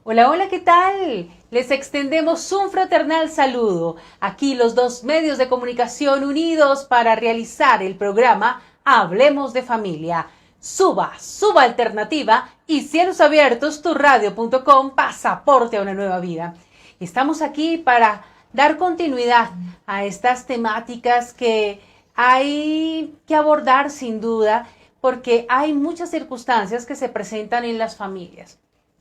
Hola, hola, ¿qué tal? Les extendemos un fraternal saludo. Aquí los dos medios de comunicación unidos para realizar el programa Hablemos de Familia. Suba Alternativa y Cielos Abiertos, turradio.com, pasaporte a una nueva vida. Estamos aquí para dar continuidad a estas temáticas que hay que abordar sin duda, porque hay muchas circunstancias que se presentan en las familias,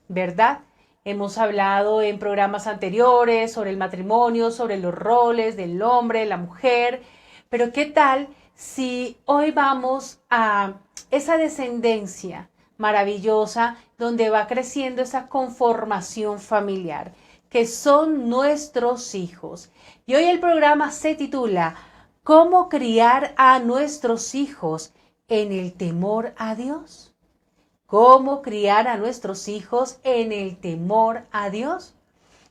¿verdad? Hemos hablado en programas anteriores sobre el matrimonio, sobre los roles del hombre, de la mujer, pero ¿qué tal si hoy vamos a esa descendencia maravillosa donde va creciendo esa conformación familiar, que son nuestros hijos? Y hoy el programa se titula ¿Cómo criar a nuestros hijos en el temor a Dios? ¿Cómo criar a nuestros hijos en el temor a Dios?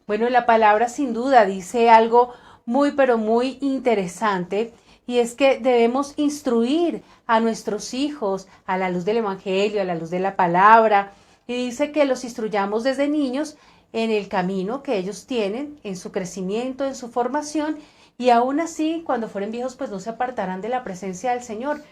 Bueno, la palabra sin duda dice algo muy, pero muy interesante, y es que debemos instruir a nuestros hijos a la luz del Evangelio, a la luz de la palabra, y dice que los instruyamos desde niños en el camino que ellos tienen, en su crecimiento, en su formación, y aún así, cuando fueren viejos, pues no se apartarán de la presencia del Señor.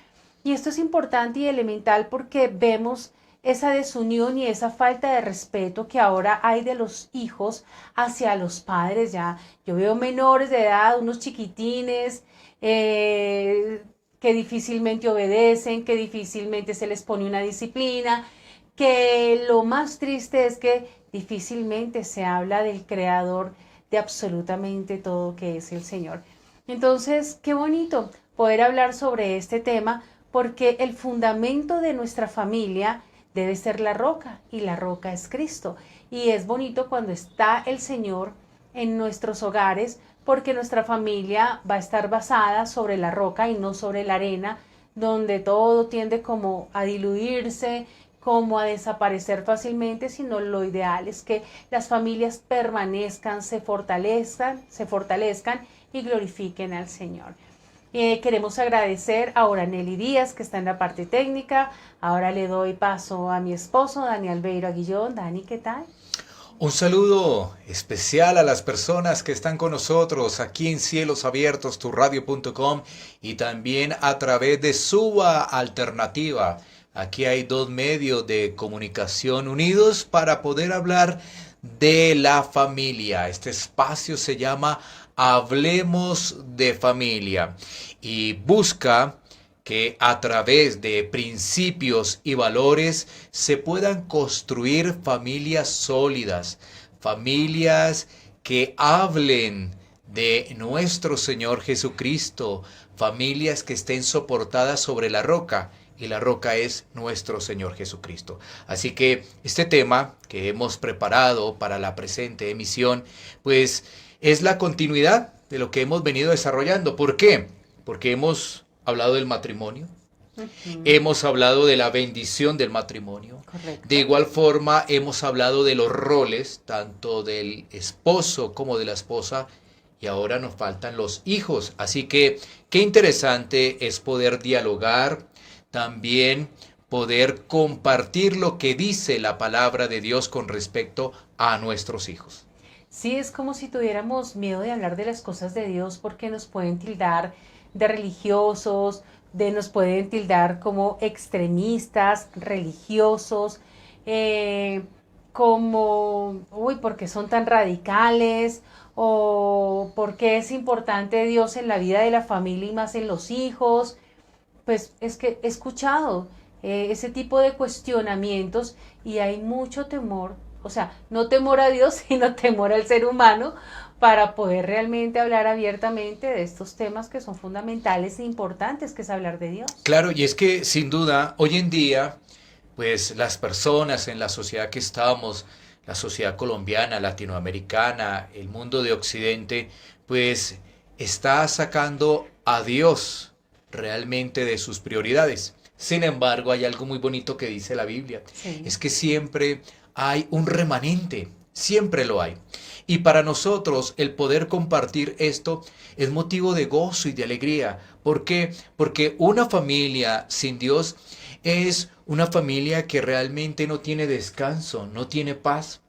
Y esto es importante y elemental porque vemos esa desunión y esa falta de respeto que ahora hay de los hijos hacia los padres. Ya yo veo menores de edad, unos chiquitines, que difícilmente obedecen, que difícilmente se les pone una disciplina, que lo más triste es que difícilmente se habla del creador de absolutamente todo, que es el Señor. Entonces, qué bonito poder hablar sobre este tema, porque el fundamento de nuestra familia debe ser la roca, y la roca es Cristo. Y es bonito cuando está el Señor en nuestros hogares, porque nuestra familia va a estar basada sobre la roca y no sobre la arena, donde todo tiende como a diluirse, como a desaparecer fácilmente, sino lo ideal es que las familias permanezcan, se fortalezcan y glorifiquen al Señor. Queremos agradecer a Oraneli Díaz, que está en la parte técnica. Ahora le doy paso a mi esposo, Dani Albeiro Aguillón. Dani, ¿qué tal? Un saludo especial a las personas que están con nosotros aquí en Cielos Abiertos, turradio.com, y también a través de Suba Alternativa. Aquí hay dos medios de comunicación unidos para poder hablar de la familia. Este espacio se llama Hablemos de Familia y busca que a través de principios y valores se puedan construir familias sólidas, familias que hablen de nuestro Señor Jesucristo, familias que estén soportadas sobre la roca, y la roca es nuestro Señor Jesucristo. Así que este tema que hemos preparado para la presente emisión, pues es la continuidad de lo que hemos venido desarrollando. ¿Por qué? Porque hemos hablado del matrimonio, hemos hablado de la bendición del matrimonio. De Correcto. igual forma, hemos hablado de los roles, tanto del esposo como de la esposa, y ahora nos faltan los hijos. Así que qué interesante es poder dialogar, también poder compartir lo que dice la palabra de Dios con respecto a nuestros hijos. Sí, es como si tuviéramos miedo de hablar de las cosas de Dios porque nos pueden tildar de religiosos, nos pueden tildar como extremistas religiosos, eh, como, uy, porque son tan radicales, o porque es importante Dios en la vida de la familia y más en los hijos. Pues es que he escuchado ese tipo de cuestionamientos, y hay mucho temor, o sea, no temor a Dios, sino temor al ser humano, para poder realmente hablar abiertamente de estos temas que son fundamentales e importantes, que es hablar de Dios. Claro, y es que sin duda, hoy en día, pues las personas en la sociedad que estamos, la sociedad colombiana, latinoamericana, el mundo de Occidente, pues está sacando a Dios realmente de sus prioridades. Sin embargo, hay algo muy bonito que dice la Biblia, Sí. es que siempre hay un remanente, siempre lo hay. Y para nosotros el poder compartir esto es motivo de gozo y de alegría. ¿Por qué? Porque una familia sin Dios es una familia que realmente no tiene descanso, no tiene paz.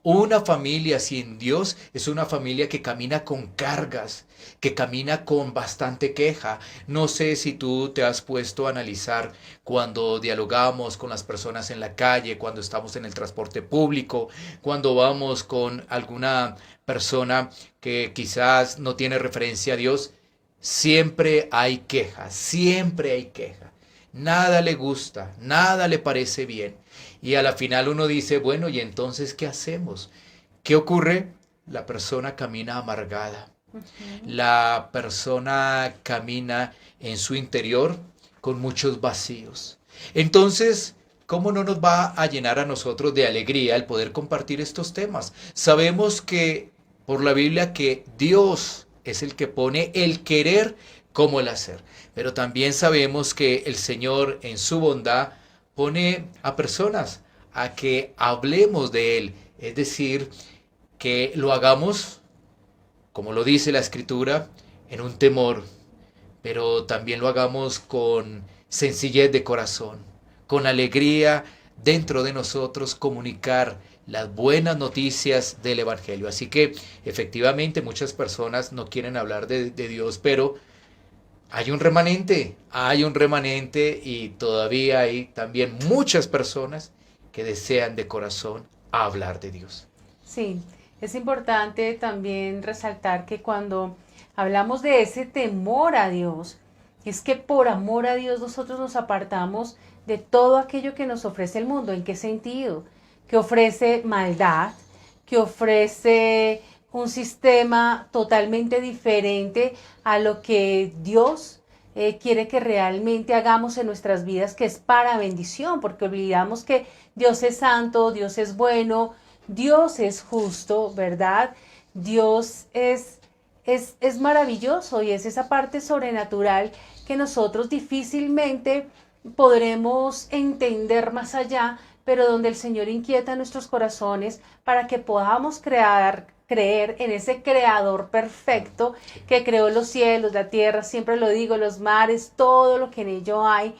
Una familia sin Dios es una familia que camina con cargas, que camina con bastante queja. No sé si tú te has puesto a analizar cuando dialogamos con las personas en la calle, cuando estamos en el transporte público, cuando vamos con alguna persona que quizás no tiene referencia a Dios. Siempre hay queja, siempre hay queja. Nada le gusta, nada le parece bien. Y a la final uno dice, bueno, ¿y entonces qué hacemos? ¿Qué ocurre? La persona camina amargada. Ujú. La persona camina en su interior con muchos vacíos. Entonces, ¿cómo no nos va a llenar a nosotros de alegría el poder compartir estos temas? Sabemos que por la Biblia que Dios es el que pone el querer como el hacer. Pero también sabemos que el Señor en su bondad pone a personas a que hablemos de Él. Es decir, que lo hagamos, como lo dice la Escritura, en un temor, pero también lo hagamos con sencillez de corazón, con alegría dentro de nosotros, comunicar las buenas noticias del Evangelio. Así que efectivamente muchas personas no quieren hablar de Dios, pero hay un remanente y todavía hay también muchas personas que desean de corazón hablar de Dios. Sí, es importante también resaltar que cuando hablamos de ese temor a Dios, es que por amor a Dios nosotros nos apartamos de todo aquello que nos ofrece el mundo. ¿En qué sentido? Que ofrece maldad, que ofrece un sistema totalmente diferente a lo que Dios quiere que realmente hagamos en nuestras vidas, que es para bendición, porque olvidamos que Dios es santo, Dios es bueno, Dios es justo, ¿verdad? Dios es maravilloso y es esa parte sobrenatural que nosotros difícilmente podremos entender más allá, pero donde el Señor inquieta nuestros corazones para que podamos creer en ese creador perfecto que creó los cielos, la tierra, siempre lo digo, los mares, todo lo que en ello hay,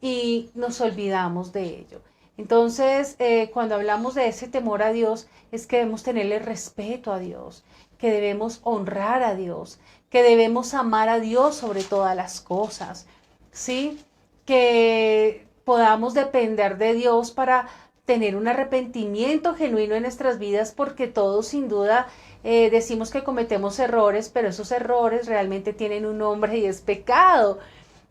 y nos olvidamos de ello. Entonces, cuando hablamos de ese temor a Dios, es que debemos tenerle respeto a Dios, que debemos honrar a Dios, que debemos amar a Dios sobre todas las cosas, ¿sí? Que podamos depender de Dios para tener un arrepentimiento genuino en nuestras vidas, porque todos sin duda decimos que cometemos errores, pero esos errores realmente tienen un nombre y es pecado.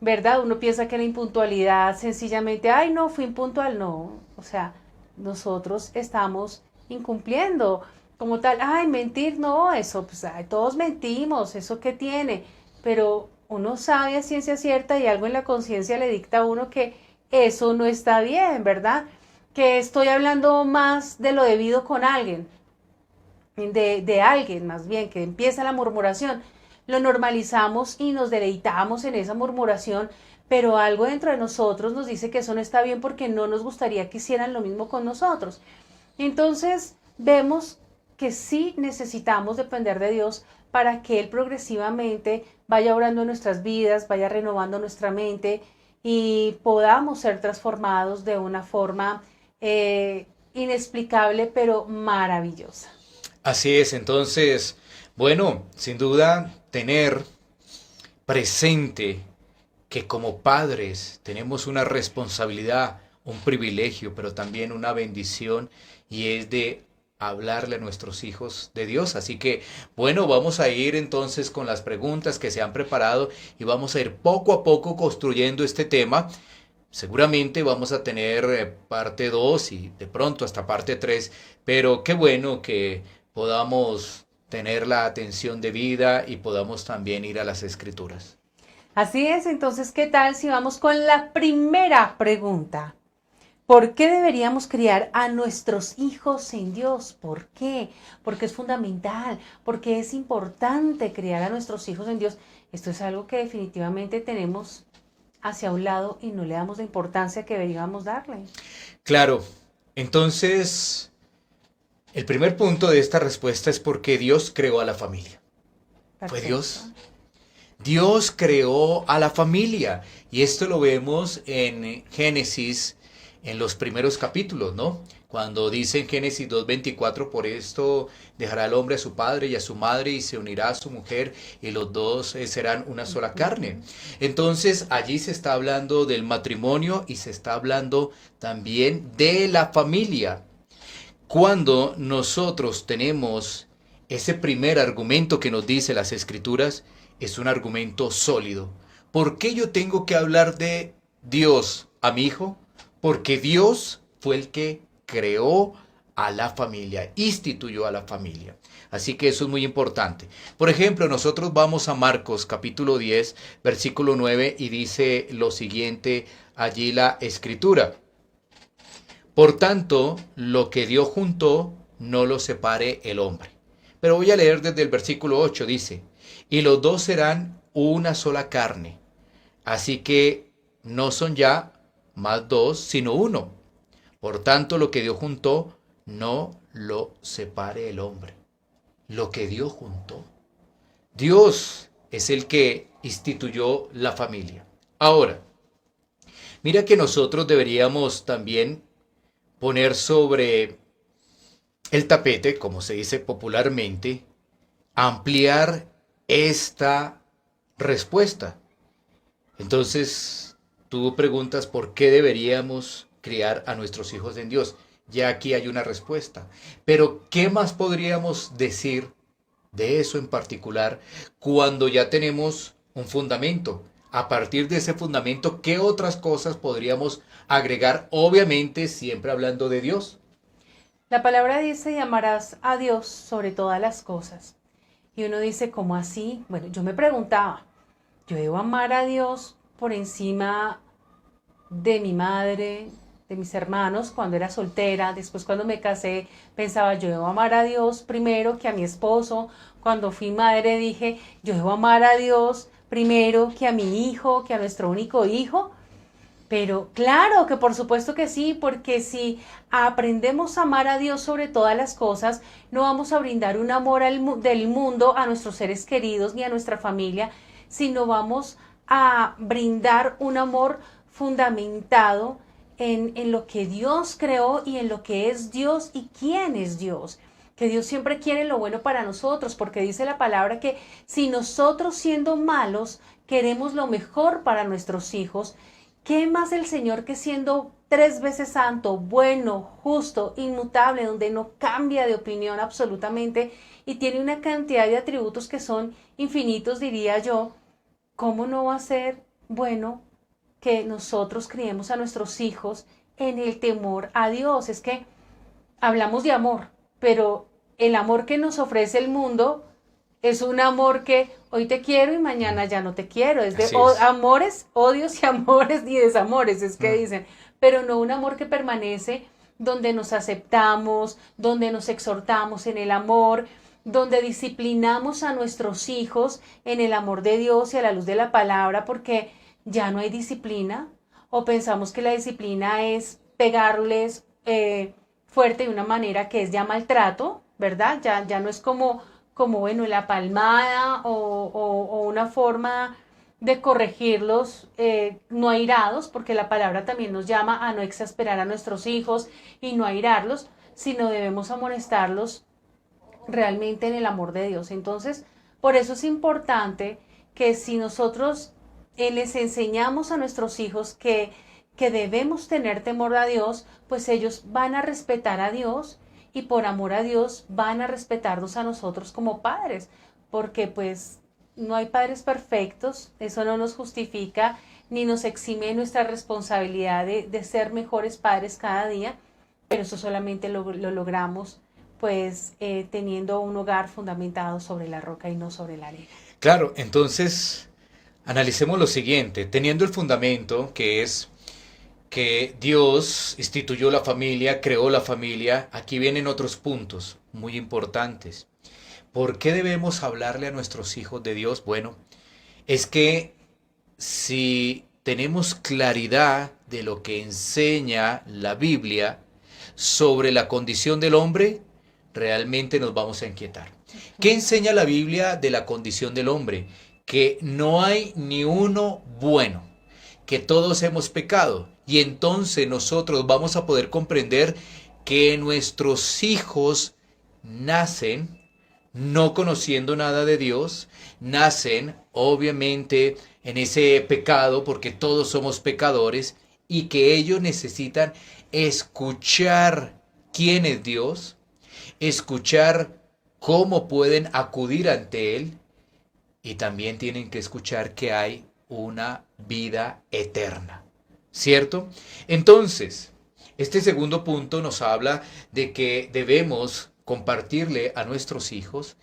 ¿Verdad? Uno piensa que la impuntualidad sencillamente, ay, no, fui impuntual, no. O sea, nosotros estamos incumpliendo como tal, ay, mentir, no, eso, pues, ay, todos mentimos, eso qué tiene. Pero uno sabe a ciencia cierta y algo en la conciencia le dicta a uno que eso no está bien, ¿verdad? Que estoy hablando más de lo debido con alguien, de alguien más bien, que empieza la murmuración, lo normalizamos y nos deleitamos en esa murmuración, pero algo dentro de nosotros nos dice que eso no está bien porque no nos gustaría que hicieran lo mismo con nosotros. Entonces vemos que sí necesitamos depender de Dios para que Él progresivamente vaya obrando en nuestras vidas, vaya renovando nuestra mente y podamos ser transformados de una forma inexplicable pero maravillosa. Así es, entonces, bueno, sin duda tener presente que como padres tenemos una responsabilidad, un privilegio, pero también una bendición y es de hablarle a nuestros hijos de Dios. Así que, bueno, vamos a ir entonces con las preguntas que se han preparado y vamos a ir poco a poco construyendo este tema. Seguramente vamos a tener parte 2 y de pronto hasta parte 3, pero qué bueno que podamos tener la atención debida y podamos también ir a las escrituras. Así es, entonces, ¿qué tal si vamos con la primera pregunta? ¿Por qué deberíamos criar a nuestros hijos en Dios? ¿Por qué? Porque es fundamental, porque es importante criar a nuestros hijos en Dios. Esto es algo que definitivamente tenemos hacia un lado y no le damos la importancia que deberíamos darle. Claro, entonces el primer punto de esta respuesta es porque Dios creó a la familia. Fue Perfecto. Dios. Dios creó a la familia y esto lo vemos en Génesis en los primeros capítulos, ¿no? Cuando dice en Génesis 2:24, por esto dejará el hombre a su padre y a su madre y se unirá a su mujer y los dos serán una sola carne. Entonces allí se está hablando del matrimonio y se está hablando también de la familia. Cuando nosotros tenemos ese primer argumento que nos dice las Escrituras, es un argumento sólido. ¿Por qué yo tengo que hablar de Dios a mi hijo? Porque Dios fue el que creó a la familia, instituyó a la familia. Así que eso es muy importante. Por ejemplo, nosotros vamos a Marcos capítulo 10, versículo 9 y dice lo siguiente allí la Escritura. Por tanto, lo que Dios juntó, no lo separe el hombre. Pero voy a leer desde el versículo 8, dice, y los dos serán una sola carne. Así que no son ya más dos, sino uno. Por tanto, lo que Dios juntó, no lo separe el hombre. Lo que Dios juntó. Dios es el que instituyó la familia. Ahora, mira que nosotros deberíamos también poner sobre el tapete, como se dice popularmente, ampliar esta respuesta. Entonces, tú preguntas por qué deberíamos criar a nuestros hijos en Dios. Ya aquí hay una respuesta. Pero, ¿qué más podríamos decir de eso en particular cuando ya tenemos un fundamento? A partir de ese fundamento, ¿qué otras cosas podríamos agregar? Obviamente, siempre hablando de Dios. La palabra dice, y amarás a Dios sobre todas las cosas. Y uno dice, ¿cómo así? Bueno, yo me preguntaba, ¿yo debo amar a Dios por encima de mi madre, de mis hermanos cuando era soltera? Después cuando me casé pensaba, yo debo amar a Dios primero que a mi esposo. Cuando fui madre dije, yo debo amar a Dios primero que a mi hijo, que a nuestro único hijo. Pero claro que por supuesto que sí, porque si aprendemos a amar a Dios sobre todas las cosas, no vamos a brindar un amor del mundo a nuestros seres queridos ni a nuestra familia, sino vamos a brindar un amor fundamentado en lo que Dios creó y en lo que es Dios y quién es Dios. Que Dios siempre quiere lo bueno para nosotros, porque dice la palabra que si nosotros siendo malos queremos lo mejor para nuestros hijos, ¿qué más el Señor que siendo 3 veces santo, bueno, justo, inmutable, donde no cambia de opinión absolutamente y tiene una cantidad de atributos que son infinitos, diría yo? ¿Cómo no va a ser bueno que nosotros criemos a nuestros hijos en el temor a Dios? Es que hablamos de amor, pero el amor que nos ofrece el mundo es un amor que hoy te quiero y mañana ya no te quiero. Es de amores, odios y amores y desamores, es que dicen. Pero no un amor que permanece donde nos aceptamos, donde nos exhortamos en el amor, donde disciplinamos a nuestros hijos en el amor de Dios y a la luz de la palabra, porque ya no hay disciplina. O pensamos que la disciplina es pegarles fuerte de una manera que es ya maltrato, ¿verdad? Ya no es como bueno, la palmada o una forma de corregirlos no airados, porque la palabra también nos llama a no exasperar a nuestros hijos y no airarlos, sino debemos amonestarlos realmente en el amor de Dios. Entonces, por eso es importante que si nosotros les enseñamos a nuestros hijos que debemos tener temor a Dios, pues ellos van a respetar a Dios y por amor a Dios van a respetarnos a nosotros como padres, porque pues no hay padres perfectos, eso no nos justifica ni nos exime nuestra responsabilidad de ser mejores padres cada día, pero eso solamente lo logramos pues teniendo un hogar fundamentado sobre la roca y no sobre la arena. Claro, entonces analicemos lo siguiente, teniendo el fundamento que es que Dios instituyó la familia, creó la familia, aquí vienen otros puntos muy importantes. ¿Por qué debemos hablarle a nuestros hijos de Dios? Bueno, es que si tenemos claridad de lo que enseña la Biblia sobre la condición del hombre, realmente nos vamos a inquietar. ¿Qué enseña la Biblia de la condición del hombre? Que no hay ni uno bueno, que todos hemos pecado. Y entonces nosotros vamos a poder comprender que nuestros hijos nacen no conociendo nada de Dios, nacen obviamente en ese pecado porque todos somos pecadores y que ellos necesitan escuchar quién es Dios, escuchar cómo pueden acudir ante Él y también tienen que escuchar que hay una vida eterna, ¿cierto? Entonces, este segundo punto nos habla de que debemos compartirle a nuestros hijos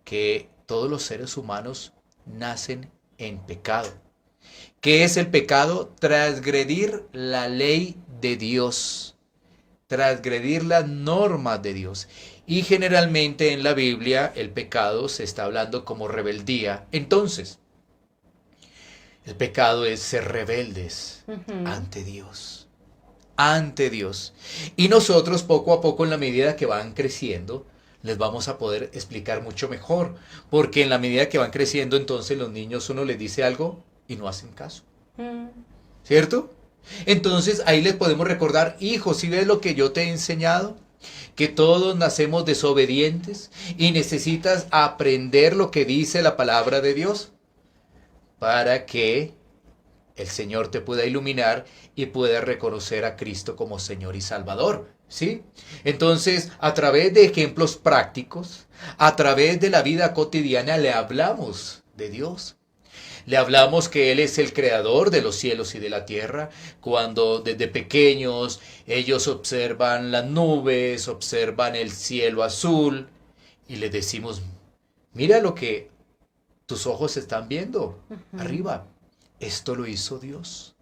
que todos los seres humanos nacen en pecado. ¿Qué es el pecado? Transgredir la ley de Dios, transgredir las normas de Dios. Y generalmente en la Biblia el pecado se está hablando como rebeldía. Entonces, el pecado es ser rebeldes ante Dios, ante Dios. Y nosotros poco a poco en la medida que van creciendo, les vamos a poder explicar mucho mejor. Porque en la medida que van creciendo, entonces los niños uno les dice algo y no hacen caso. ¿Cierto? Entonces ahí les podemos recordar, hijo, ¿sí ves lo que yo te he enseñado? Que todos nacemos desobedientes y necesitas aprender lo que dice la palabra de Dios para que el Señor te pueda iluminar y pueda reconocer a Cristo como Señor y Salvador. ¿Sí? Entonces, a través de ejemplos prácticos, a través de la vida cotidiana, le hablamos de Dios. Le hablamos que Él es el creador de los cielos y de la tierra. Cuando desde pequeños ellos observan las nubes, observan el cielo azul y le decimos, mira lo que tus ojos están viendo arriba. Esto lo hizo Dios.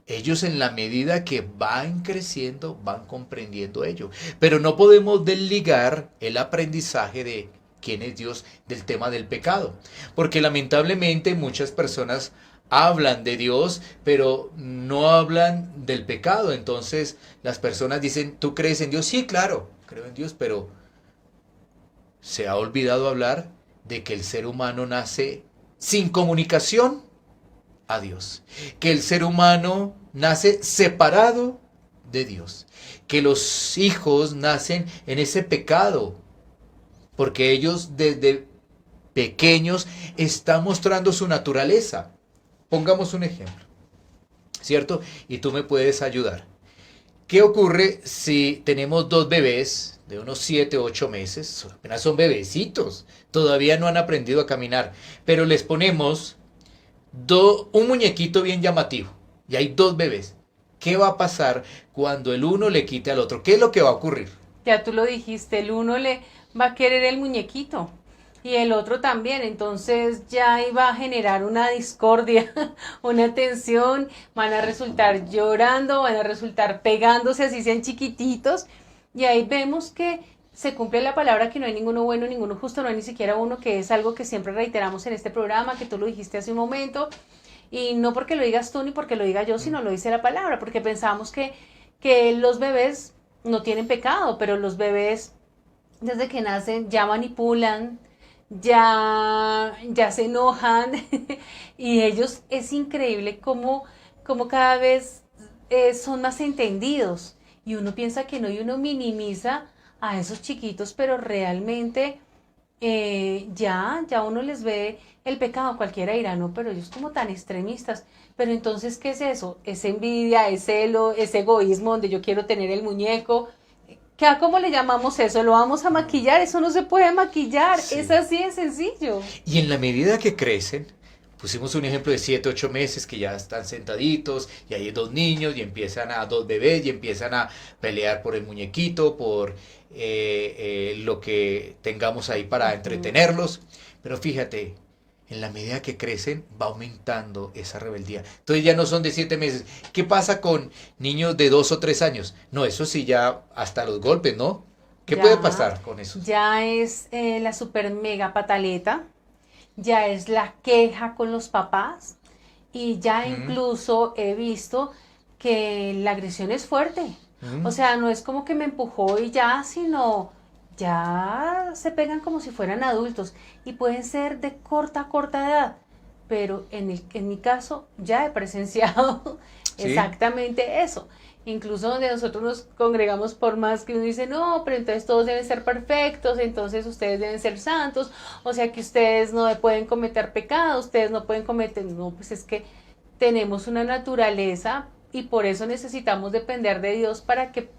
Ellos en la medida que van creciendo van comprendiendo ello. Pero no podemos desligar el aprendizaje de quién es Dios del tema del pecado. Porque lamentablemente muchas personas hablan de Dios, pero no hablan del pecado. Entonces las personas dicen, ¿tú crees en Dios? Sí, claro, creo en Dios, pero se ha olvidado hablar de que el ser humano nace sin comunicación a Dios, que el ser humano nace separado de Dios, que los hijos nacen en ese pecado, porque ellos desde pequeños están mostrando su naturaleza. Pongamos un ejemplo, ¿cierto? Y tú me puedes ayudar. ¿Qué ocurre si tenemos dos bebés de unos 7 o 8 meses? Apenas son bebecitos, todavía no han aprendido a caminar, pero les ponemos un muñequito bien llamativo y hay dos bebés. ¿Qué va a pasar cuando el uno le quite al otro? ¿Qué es lo que va a ocurrir? Ya tú lo dijiste, el uno le va a querer el muñequito y el otro también, entonces ya iba a generar una discordia, una tensión, van a resultar llorando, van a resultar pegándose así sean chiquititos y ahí vemos que se cumple la palabra que no hay ninguno bueno, ninguno justo, no hay ni siquiera uno, que es algo que siempre reiteramos en este programa, que tú lo dijiste hace un momento, y no porque lo digas tú ni porque lo diga yo, sino lo dice la palabra, porque pensamos que los bebés no tienen pecado, pero los bebés desde que nacen ya manipulan, ya se enojan, y ellos es increíble como cada vez son más entendidos, y uno piensa que no, y uno minimiza a esos chiquitos, pero realmente ya uno les ve el pecado, cualquiera dirá, no, pero ellos como tan extremistas, pero entonces, ¿qué es eso? Es envidia, es celo, es egoísmo, donde yo quiero tener el muñeco, ¿cómo le llamamos eso? ¿Lo vamos a maquillar? Eso no se puede maquillar, sí. Es así de sencillo. Y en la medida que crecen, pusimos un ejemplo de 7, 8 meses que ya están sentaditos y hay dos niños y dos bebés y empiezan a pelear por el muñequito, por lo que tengamos ahí para entretenerlos. Pero fíjate, en la medida que crecen va aumentando esa rebeldía. Entonces ya no son de 7 meses. ¿Qué pasa con niños de 2 o 3 años? No, eso sí ya hasta los golpes, ¿no? ¿Qué puede pasar con eso? Ya es la super mega pataleta. Ya es la queja con los papás y ya incluso he visto que la agresión es fuerte. O sea, no es como que me empujó y ya, sino ya se pegan como si fueran adultos y pueden ser de corta edad. Pero en mi caso ya he presenciado ¿sí? Exactamente eso. Incluso donde nosotros nos congregamos, por más que uno dice, no, pero entonces todos deben ser perfectos, entonces ustedes deben ser santos, o sea que ustedes no pueden cometer pecado, ustedes no pueden cometer, no, pues es que tenemos una naturaleza y por eso necesitamos depender de Dios para que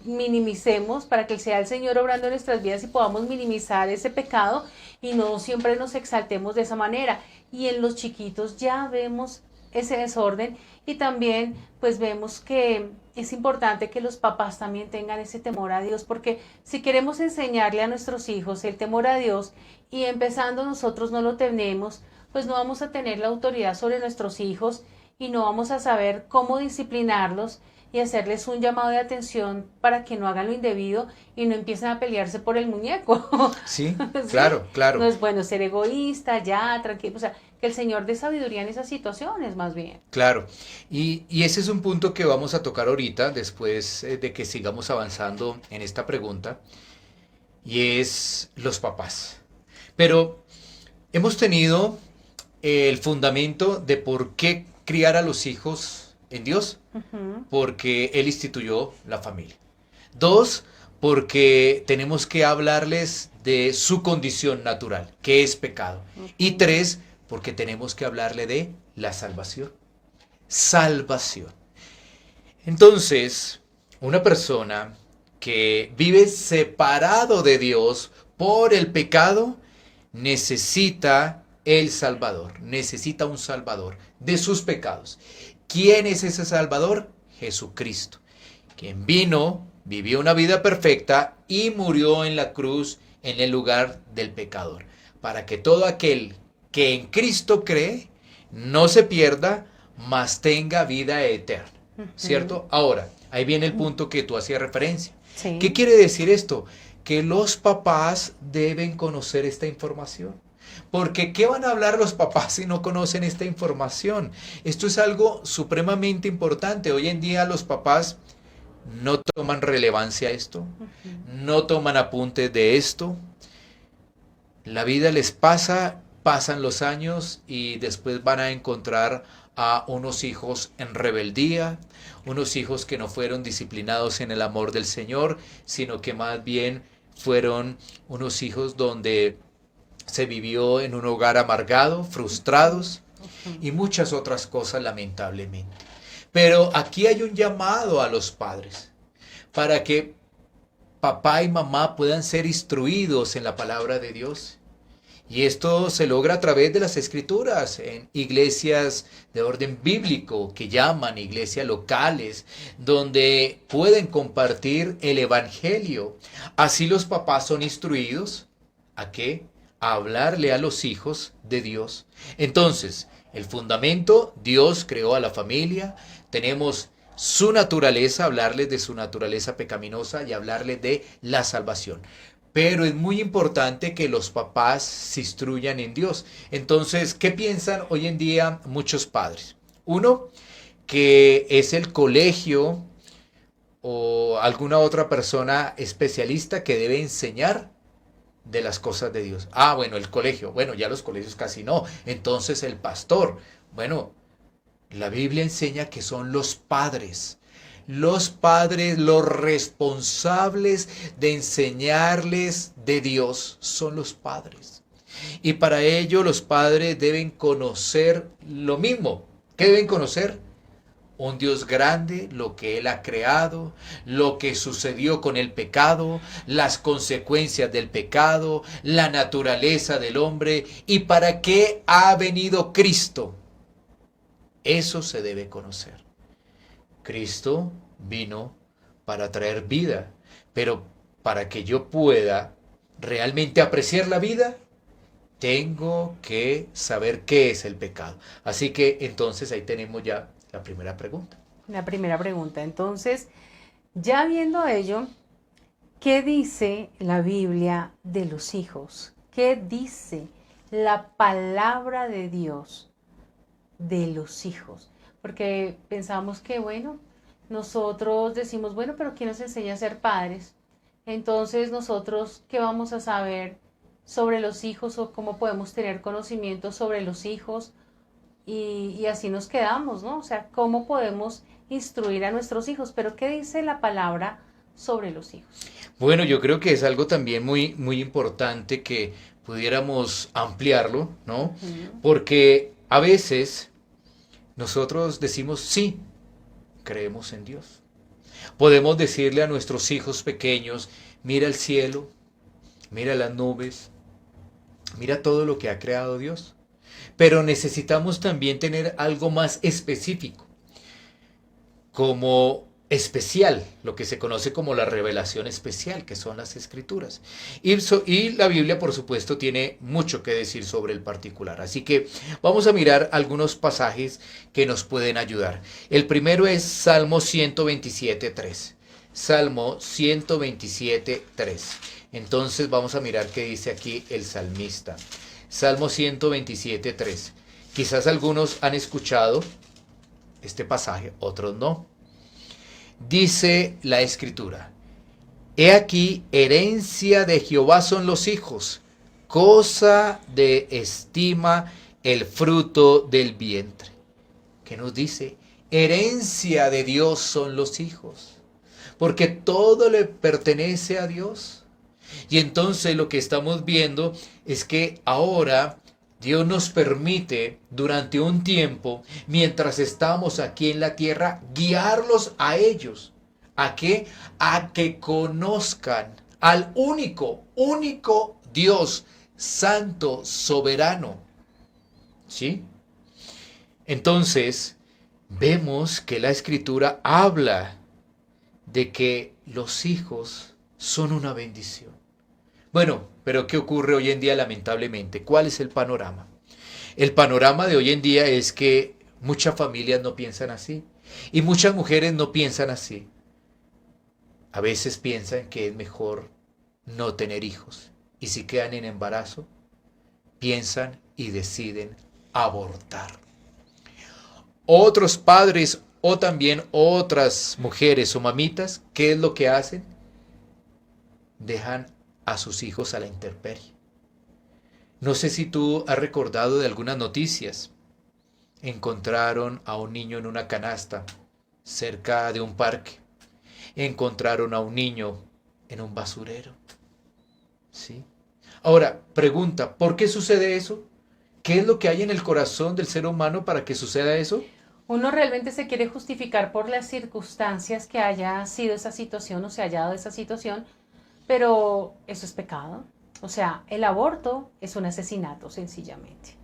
minimicemos, para que sea el Señor obrando en nuestras vidas y podamos minimizar ese pecado y no siempre nos exaltemos de esa manera. Y en los chiquitos ya vemos ese desorden y también pues vemos que es importante que los papás también tengan ese temor a Dios, porque si queremos enseñarle a nuestros hijos el temor a Dios y empezando nosotros no lo tenemos, pues no vamos a tener la autoridad sobre nuestros hijos y no vamos a saber cómo disciplinarlos y hacerles un llamado de atención para que no hagan lo indebido y no empiecen a pelearse por el muñeco. Sí, ¿Sí? claro, claro. No es bueno ser egoísta, ya, tranquilo, o sea, que el Señor dé sabiduría en esas situaciones, más bien. Claro, y ese es un punto que vamos a tocar ahorita, después de que sigamos avanzando en esta pregunta, y es los papás. Pero hemos tenido el fundamento de por qué criar a los hijos en Dios, porque Él instituyó la familia. Dos, porque tenemos que hablarles de su condición natural, que es pecado. Y tres, porque tenemos que hablarle de la salvación. Salvación. Entonces, una persona que vive separado de Dios por el pecado, necesita el Salvador, necesita un Salvador de sus pecados. ¿Quién es ese Salvador? Jesucristo, quien vino, vivió una vida perfecta y murió en la cruz en el lugar del pecador, para que todo aquel que en Cristo cree no se pierda, mas tenga vida eterna. ¿Cierto? Ahora, ahí viene el punto que tú hacías referencia. Sí. ¿Qué quiere decir esto? Que los papás deben conocer esta información. Porque ¿qué van a hablar los papás si no conocen esta información? Esto es algo supremamente importante. Hoy en día los papás no toman relevancia a esto, no toman apuntes de esto. La vida les pasa, pasan los años y después van a encontrar a unos hijos en rebeldía, unos hijos que no fueron disciplinados en el amor del Señor, sino que más bien fueron unos hijos donde se vivió en un hogar amargado, frustrados y muchas otras cosas lamentablemente. Pero aquí hay un llamado a los padres para que papá y mamá puedan ser instruidos en la palabra de Dios. Y esto se logra a través de las escrituras, en iglesias de orden bíblico, que llaman iglesias locales, donde pueden compartir el evangelio. Así los papás son instruidos ¿a qué? A hablarle a los hijos de Dios. Entonces, el fundamento, Dios creó a la familia, tenemos su naturaleza, hablarles de su naturaleza pecaminosa y hablarles de la salvación. Pero es muy importante que los papás se instruyan en Dios. Entonces, ¿qué piensan hoy en día muchos padres? Uno, que es el colegio o alguna otra persona especialista que debe enseñar de las cosas de Dios. Ah, bueno, el colegio. Bueno, ya los colegios casi no. Entonces el pastor. Bueno, la Biblia enseña que son los padres. Los padres, los responsables de enseñarles de Dios, son los padres. Y para ello los padres deben conocer lo mismo. ¿Qué deben conocer? Un Dios grande, lo que Él ha creado, lo que sucedió con el pecado, las consecuencias del pecado, la naturaleza del hombre y para qué ha venido Cristo. Eso se debe conocer. Cristo vino para traer vida, pero para que yo pueda realmente apreciar la vida, tengo que saber qué es el pecado. Así que entonces ahí tenemos ya la primera pregunta. La primera pregunta. Entonces, ya viendo ello, ¿qué dice la Biblia de los hijos? ¿Qué dice la palabra de Dios de los hijos? Porque pensamos que, bueno, nosotros decimos, bueno, pero ¿quién nos enseña a ser padres? Entonces, nosotros, ¿qué vamos a saber sobre los hijos o cómo podemos tener conocimiento sobre los hijos? y así nos quedamos, ¿no? O sea, ¿cómo podemos instruir a nuestros hijos? Pero ¿qué dice la palabra sobre los hijos? Bueno, yo creo que es algo también muy importante que pudiéramos ampliarlo, ¿no? Ujú. Porque a veces nosotros decimos sí, creemos en Dios. Podemos decirle a nuestros hijos pequeños, mira el cielo, mira las nubes, mira todo lo que ha creado Dios. Pero necesitamos también tener algo más específico, como especial, lo que se conoce como la revelación especial, que son las escrituras. Y la Biblia, por supuesto, tiene mucho que decir sobre el particular. Así que vamos a mirar algunos pasajes que nos pueden ayudar. El primero es Salmo 127.3. Salmo 127.3. Entonces vamos a mirar qué dice aquí el salmista. Salmo 127.3. Quizás algunos han escuchado este pasaje, otros no. Dice la escritura, he aquí, herencia de Jehová son los hijos, cosa de estima el fruto del vientre. ¿Qué nos dice? Herencia de Dios son los hijos, porque todo le pertenece a Dios. Y entonces lo que estamos viendo es que ahora Dios nos permite durante un tiempo, mientras estamos aquí en la tierra, guiarlos a ellos. ¿A qué? A que conozcan al único Dios, santo, soberano. ¿Sí? Entonces, vemos que la escritura habla de que los hijos son una bendición. Bueno, pero ¿qué ocurre hoy en día lamentablemente? ¿Cuál es el panorama? El panorama de hoy en día es que muchas familias no piensan así y muchas mujeres no piensan así. A veces piensan que es mejor no tener hijos y si quedan en embarazo, piensan y deciden abortar. Otros padres o también otras mujeres o mamitas, ¿qué es lo que hacen? Dejan a sus hijos a la intemperie. No sé si tú has recordado de algunas noticias. Encontraron a un niño en una canasta cerca de un parque. Encontraron a un niño en un basurero. ¿Sí? Ahora, pregunta, ¿por qué sucede eso? ¿Qué es lo que hay en el corazón del ser humano para que suceda eso? Uno realmente se quiere justificar por las circunstancias que haya sido esa situación o se haya dado esa situación, pero eso es pecado. O sea, el aborto es un asesinato, sencillamente.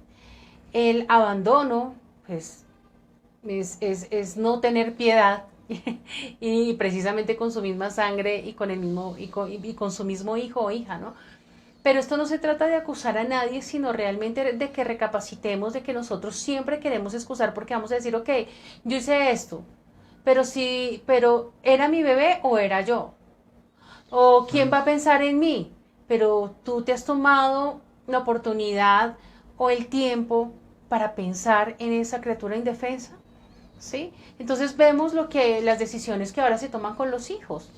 El abandono, pues, es no tener piedad y precisamente con su misma sangre y con el mismo y con su mismo hijo o hija, ¿no? Pero esto no se trata de acusar a nadie, sino realmente de que recapacitemos de que nosotros siempre queremos excusar porque vamos a decir, ok, yo hice esto, pero sí, pero ¿era mi bebé o era yo? ¿O quién va a pensar en mí? Pero tú te has tomado la oportunidad o el tiempo para pensar en esa criatura indefensa, ¿sí? Entonces vemos las decisiones que ahora se toman con los hijos.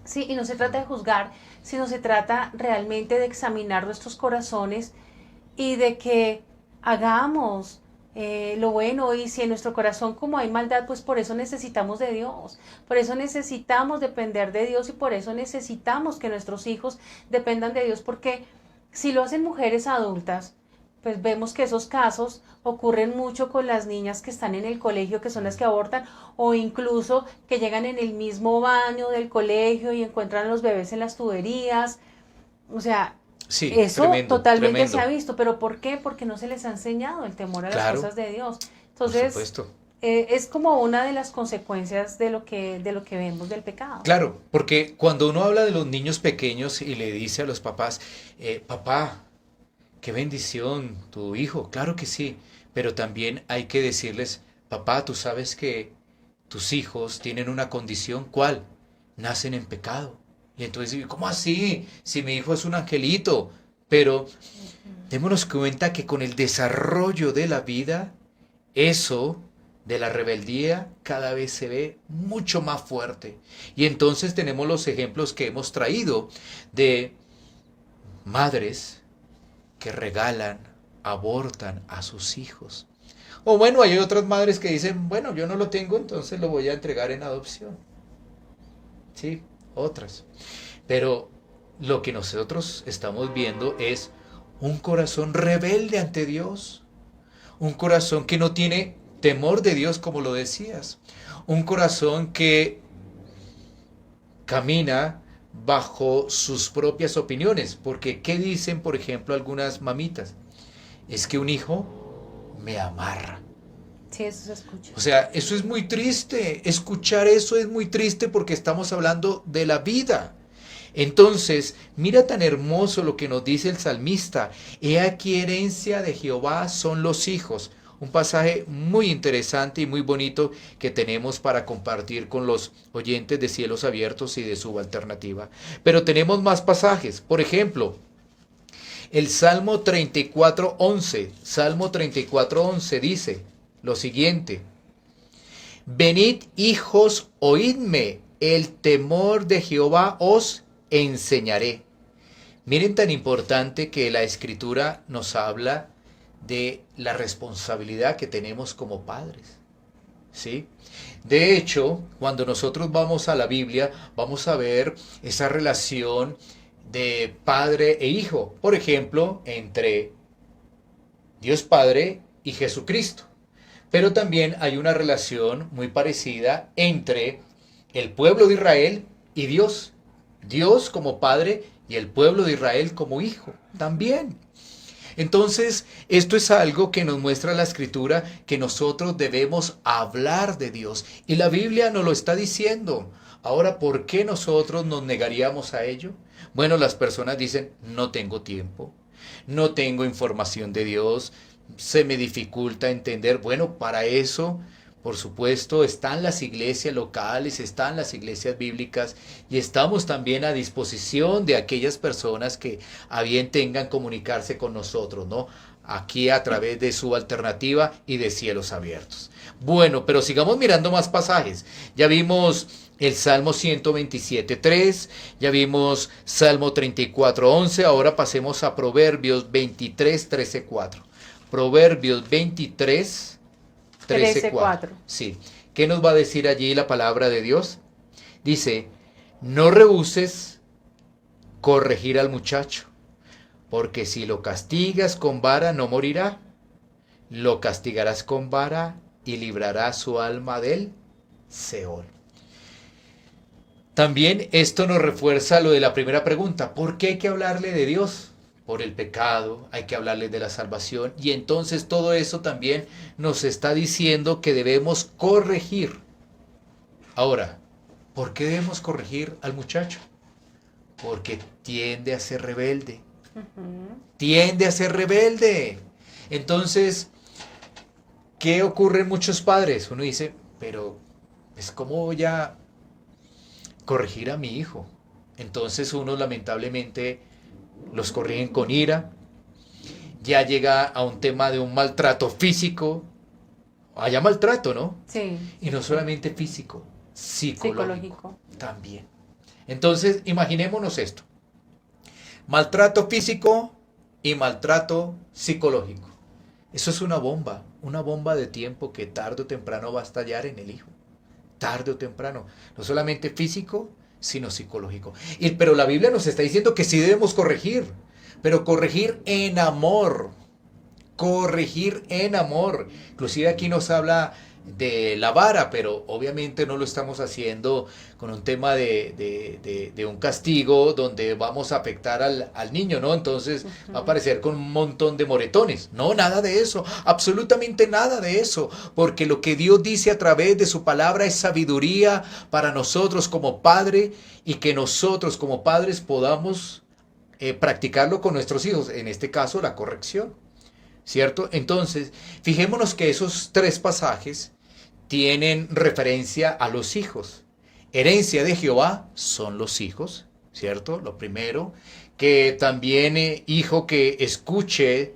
Sí, y no se trata de juzgar, sino se trata realmente de examinar nuestros corazones y de que hagamos lo bueno. Y si en nuestro corazón como hay maldad, pues por eso necesitamos de Dios, por eso necesitamos depender de Dios y por eso necesitamos que nuestros hijos dependan de Dios, porque si lo hacen mujeres adultas, pues vemos que esos casos ocurren mucho con las niñas que están en el colegio, que son las que abortan, o incluso que llegan en el mismo baño del colegio y encuentran a los bebés en las tuberías. O sea, Sí, eso tremendo, totalmente se ha tremendo. visto, pero ¿por qué? Porque no se les ha enseñado el temor a las Claro, cosas de Dios. por Entonces, supuesto. es como una de las consecuencias de lo que vemos del pecado. Claro, porque cuando uno habla de los niños pequeños y le dice a los papás, papá, qué bendición tu hijo, claro que sí, pero también hay que decirles, papá, tú sabes que tus hijos tienen una condición, ¿cuál? Nacen en pecado. Y entonces, ¿cómo así? Si mi hijo es un angelito. Pero démonos cuenta que con el desarrollo de la vida, eso de la rebeldía cada vez se ve mucho más fuerte. Y entonces tenemos los ejemplos que hemos traído de madres que regalan, abortan a sus hijos. O bueno, hay otras madres que dicen, bueno, yo no lo tengo, entonces lo voy a entregar en adopción. Sí, otras. Pero lo que nosotros estamos viendo es un corazón rebelde ante Dios, un corazón que no tiene temor de Dios, como lo decías, un corazón que camina bajo sus propias opiniones, porque ¿qué dicen, por ejemplo, algunas mamitas? Es que un hijo me amarra. Sí, eso se escucha. O sea, eso es muy triste, escuchar eso es muy triste porque estamos hablando de la vida. Entonces, mira tan hermoso lo que nos dice el salmista. He aquí herencia de Jehová son los hijos. Un pasaje muy interesante y muy bonito que tenemos para compartir con los oyentes de Cielos Abiertos y de Subalternativa. Pero tenemos más pasajes. Por ejemplo, el Salmo 34:11. Salmo 34:11 dice lo siguiente. Venid, hijos, oídme, el temor de Jehová os enseñaré. Miren tan importante que la Escritura nos habla de la responsabilidad que tenemos como padres. ¿Sí? De hecho, cuando nosotros vamos a la Biblia, vamos a ver esa relación de padre e hijo. Por ejemplo, entre Dios Padre y Jesucristo. Pero también hay una relación muy parecida entre el pueblo de Israel y Dios. Dios como padre y el pueblo de Israel como hijo también. Entonces, esto es algo que nos muestra la Escritura, que nosotros debemos hablar de Dios. Y la Biblia nos lo está diciendo. Ahora, ¿por qué nosotros nos negaríamos a ello? Bueno, las personas dicen, no tengo tiempo, no tengo información de Dios, se me dificulta entender. Bueno, para eso, por supuesto, están las iglesias locales, están las iglesias bíblicas y estamos también a disposición de aquellas personas que a bien tengan comunicarse con nosotros, ¿no? Aquí a través de Subalternativa y de Cielos Abiertos. Bueno, pero sigamos mirando más pasajes. Ya vimos el Salmo 127:3, ya vimos Salmo 34:11, ahora pasemos a Proverbios 23:13-4. Proverbios 23, 13:4. Sí. ¿Qué nos va a decir allí la palabra de Dios? Dice, no rehuses corregir al muchacho, porque si lo castigas con vara no morirá, lo castigarás con vara y librará su alma del Seol. También esto nos refuerza lo de la primera pregunta, ¿por qué hay que hablarle de Dios? Por el pecado, hay que hablarle de la salvación y entonces todo eso también nos está diciendo que debemos corregir. Ahora, ¿por qué debemos corregir al muchacho? Porque tiende a ser rebelde. Tiende a ser rebelde. Entonces, ¿qué ocurre en muchos padres? Uno dice, pero pues ¿cómo voy a corregir a mi hijo? Entonces uno lamentablemente los corrigen con ira, ya llega a un tema de un maltrato físico, haya maltrato, ¿no? Sí. Y no solamente físico, psicológico también. Entonces, imaginémonos esto, maltrato físico y maltrato psicológico. Eso es una bomba de tiempo que tarde o temprano va a estallar en el hijo, tarde o temprano, no solamente físico, sino psicológico. Pero la Biblia nos está diciendo que sí debemos corregir, pero corregir en amor. Corregir en amor. Inclusive aquí nos habla de la vara, pero obviamente no lo estamos haciendo con un tema de un castigo donde vamos a afectar al niño, ¿no? Entonces va a aparecer con un montón de moretones. No, nada de eso, absolutamente nada de eso, porque lo que Dios dice a través de su palabra es sabiduría para nosotros como padre y que nosotros como padres podamos practicarlo con nuestros hijos, en este caso la corrección. ¿Cierto? Entonces, fijémonos que esos tres pasajes tienen referencia a los hijos. Herencia de Jehová son los hijos, ¿cierto? Lo primero, que también hijo que escuches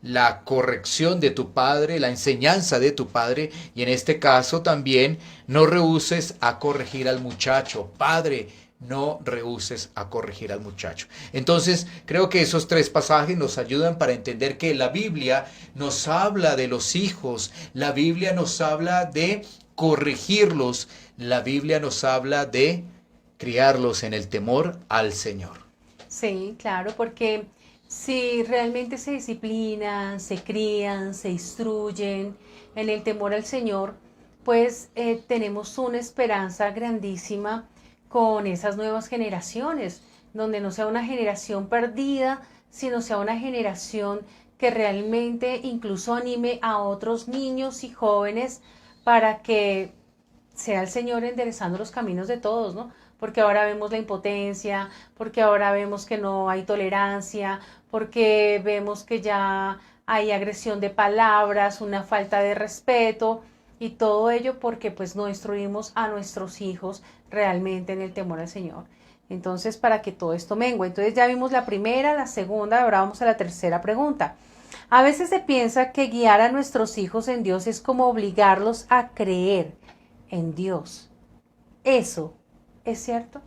la corrección de tu padre, la enseñanza de tu padre, y en este caso también no rehuses a corregir al muchacho. Padre, no rehúses a corregir al muchacho. Entonces, creo que esos 3 pasajes nos ayudan para entender que la Biblia nos habla de los hijos, la Biblia nos habla de corregirlos, la Biblia nos habla de criarlos en el temor al Señor. Sí, claro, porque si realmente se disciplinan, se crían, se instruyen en el temor al Señor, pues tenemos una esperanza grandísima con esas nuevas generaciones, donde no sea una generación perdida, sino sea una generación que realmente incluso anime a otros niños y jóvenes para que sea el Señor enderezando los caminos de todos, ¿no? Porque ahora vemos la impotencia, porque ahora vemos que no hay tolerancia, porque vemos que ya hay agresión de palabras, una falta de respeto y todo ello porque pues no instruimos a nuestros hijos realmente en el temor al Señor. Entonces, para que todo esto mengue. Entonces ya vimos la primera, la segunda, ahora vamos a la tercera pregunta. A veces se piensa que guiar a nuestros hijos en Dios es como obligarlos a creer en Dios. ¿Eso es cierto?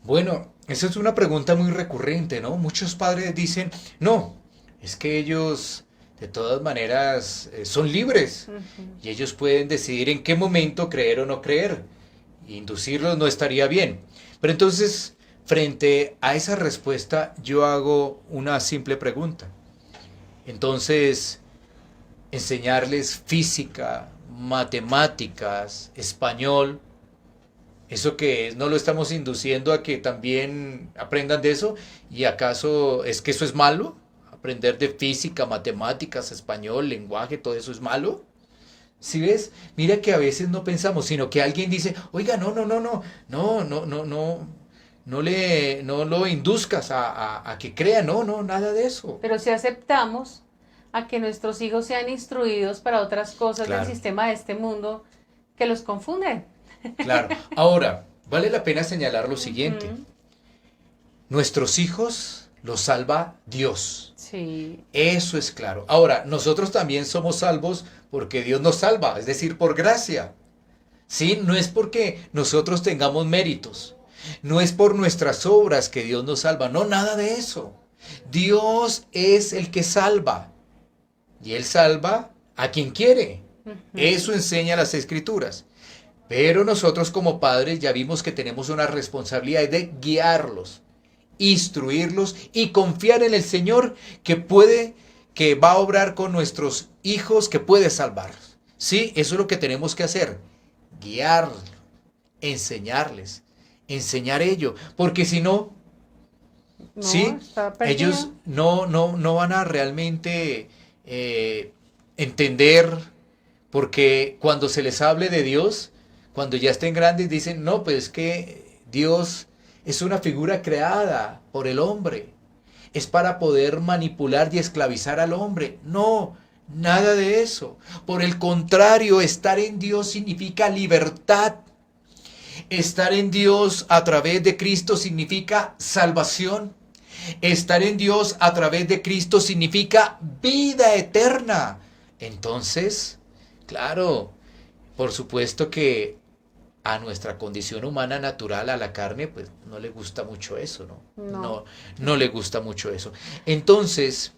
Bueno, esa es una pregunta muy recurrente, ¿no? Muchos padres dicen, no, es que ellos de todas maneras son libres y ellos pueden decidir en qué momento creer o no creer. Inducirlos no estaría bien. Pero entonces, frente a esa respuesta, yo hago una simple pregunta. Entonces, enseñarles física, matemáticas, español, ¿eso qué es? ¿No lo estamos induciendo a que también aprendan de eso? ¿Y acaso es que eso es malo? ¿Aprender de física, matemáticas, español, lenguaje, todo eso es malo? ¿Sí ves? Mira que a veces no pensamos, sino que alguien dice, oiga, no lo induzcas a que crea, no, nada de eso. Pero si aceptamos a que nuestros hijos sean instruidos para otras cosas del Claro, sistema de este mundo que los confunden. claro. Ahora, vale la pena señalar lo siguiente. Ujú. Nuestros hijos los salva Dios. Sí, Eso es claro. Ahora, nosotros también somos salvos porque Dios nos salva, es decir, por gracia. Sí, no es porque nosotros tengamos méritos, no es por nuestras obras que Dios nos salva, no, nada de eso. Dios es el que salva y Él salva a quien quiere. Eso enseña las Escrituras. Pero nosotros como padres ya vimos que tenemos una responsabilidad de guiarlos, instruirlos y confiar en el Señor que va a obrar con nuestros hijos, que puede salvarlos. Sí, eso es lo que tenemos que hacer, guiarlos, enseñarles, enseñar ello, porque si no, no, sí, está ellos perdido. no van a realmente entender, porque cuando se les hable de Dios, cuando ya estén grandes, dicen, no, pues es que Dios es una figura creada por el hombre. Es para poder manipular y esclavizar al hombre. No, nada de eso. Por el contrario, estar en Dios significa libertad. Estar en Dios a través de Cristo significa salvación. Estar en Dios a través de Cristo significa vida eterna. Entonces, claro, por supuesto que a nuestra condición humana natural, a la carne, pues no le gusta mucho eso, ¿no? No. No le gusta mucho eso. Entonces,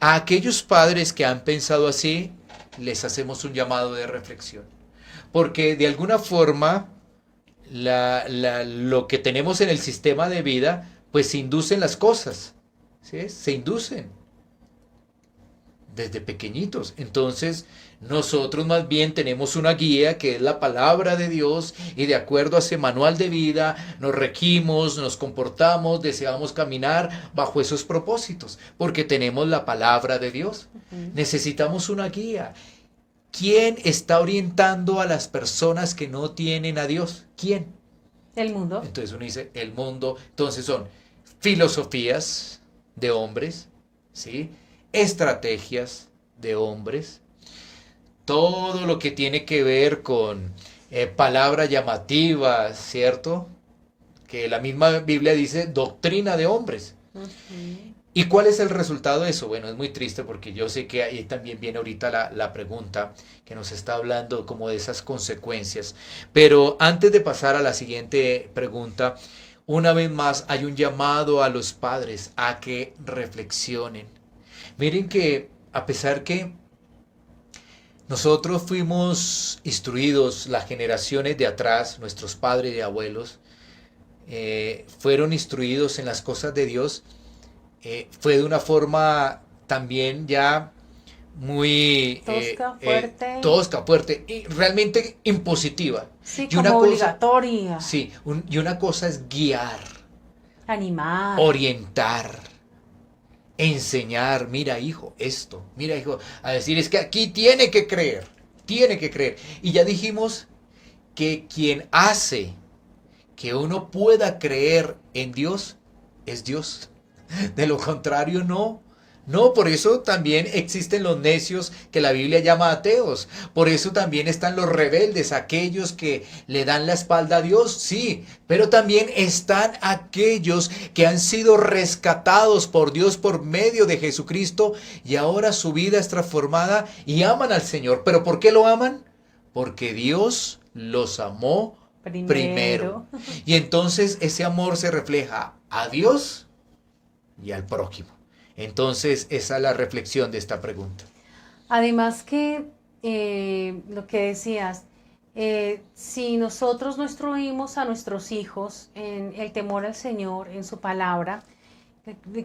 a aquellos padres que han pensado así, les hacemos un llamado de reflexión. Porque de alguna forma, lo que tenemos en el sistema de vida, pues se inducen las cosas, ¿sí? Se inducen desde pequeñitos. Entonces, nosotros más bien tenemos una guía que es la palabra de Dios y de acuerdo a ese manual de vida nos regimos, nos comportamos, deseamos caminar bajo esos propósitos, porque tenemos la palabra de Dios. Necesitamos una guía. ¿Quién está orientando a las personas que no tienen a Dios? ¿Quién? El mundo. Entonces uno dice, el mundo, entonces son filosofías de hombres, ¿sí? Estrategias de hombres, todo lo que tiene que ver con palabras llamativas, ¿cierto? Que la misma Biblia dice doctrina de hombres. ¿Y cuál es el resultado de eso? Bueno, es muy triste porque yo sé que ahí también viene ahorita la pregunta que nos está hablando como de esas consecuencias. Pero antes de pasar a la siguiente pregunta, una vez más hay un llamado a los padres a que reflexionen. Miren que a pesar que nosotros fuimos instruidos, las generaciones de atrás, nuestros padres y abuelos, fueron instruidos en las cosas de Dios, fue de una forma también ya muy tosca, fuerte y realmente impositiva. Sí, y como obligatoria. Sí, y una cosa es guiar, animar, orientar, enseñar. Mira, hijo, esto, mira, hijo, a decir, es que aquí tiene que creer, tiene que creer. Y ya dijimos que quien hace que uno pueda creer en Dios es Dios. De lo contrario, no. No, por eso también existen los necios que la Biblia llama ateos. Por eso también están los rebeldes, aquellos que le dan la espalda a Dios, sí. Pero también están aquellos que han sido rescatados por Dios por medio de Jesucristo y ahora su vida es transformada y aman al Señor. ¿Pero por qué lo aman? Porque Dios los amó primero. Y entonces ese amor se refleja a Dios y al prójimo. Entonces, esa es la reflexión de esta pregunta. Además que lo que decías, si nosotros no instruimos a nuestros hijos en el temor al Señor, en su palabra,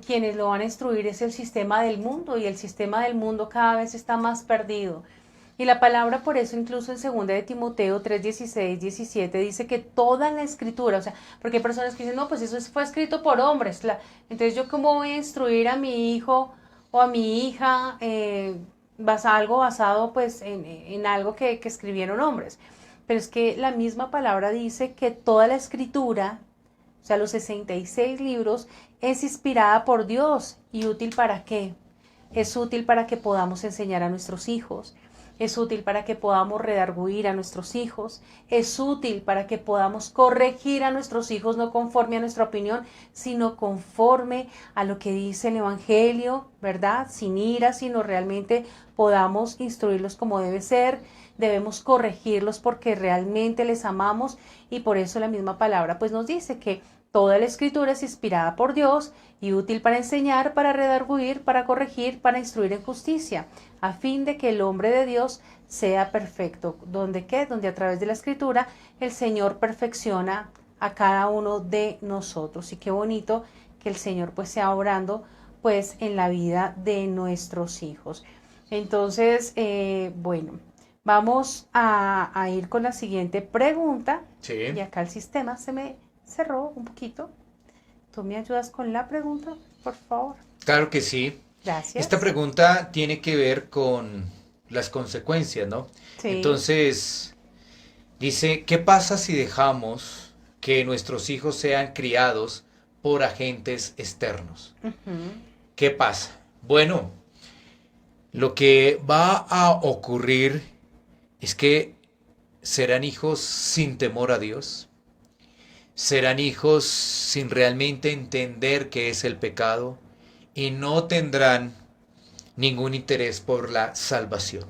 quienes lo van a instruir es el sistema del mundo y el sistema del mundo cada vez está más perdido. Y la palabra por eso incluso en 2 de Timoteo 3, 16, 17 dice que toda la escritura, o sea, porque hay personas que dicen, no, pues eso fue escrito por hombres, entonces yo cómo voy a instruir a mi hijo o a mi hija algo basado pues en algo que escribieron hombres. Pero es que la misma palabra dice que toda la escritura, o sea, los 66 libros, es inspirada por Dios. ¿Y útil para qué? Es útil para que podamos enseñar a nuestros hijos. Es útil para que podamos redarguir a nuestros hijos. Es útil para que podamos corregir a nuestros hijos no conforme a nuestra opinión, sino conforme a lo que dice el Evangelio, ¿verdad? Sin ira, sino realmente podamos instruirlos como debe ser. Debemos corregirlos porque realmente les amamos y por eso la misma palabra pues nos dice que toda la escritura es inspirada por Dios y útil para enseñar, para redarguir, para corregir, para instruir en justicia, a fin de que el hombre de Dios sea perfecto. ¿Dónde qué? Donde a través de la escritura el Señor perfecciona a cada uno de nosotros. Y qué bonito que el Señor pues sea obrando pues en la vida de nuestros hijos. Entonces, bueno, vamos a ir con la siguiente pregunta. Sí. Y acá el sistema se me cerró un poquito. ¿Tú me ayudas con la pregunta, por favor? Claro que sí. Gracias. Esta pregunta tiene que ver con las consecuencias, ¿no? Sí. Entonces, dice, ¿qué pasa si dejamos que nuestros hijos sean criados por agentes externos? ¿Qué pasa? Bueno, lo que va a ocurrir es que serán hijos sin temor a Dios. Serán hijos sin realmente entender qué es el pecado y no tendrán ningún interés por la salvación.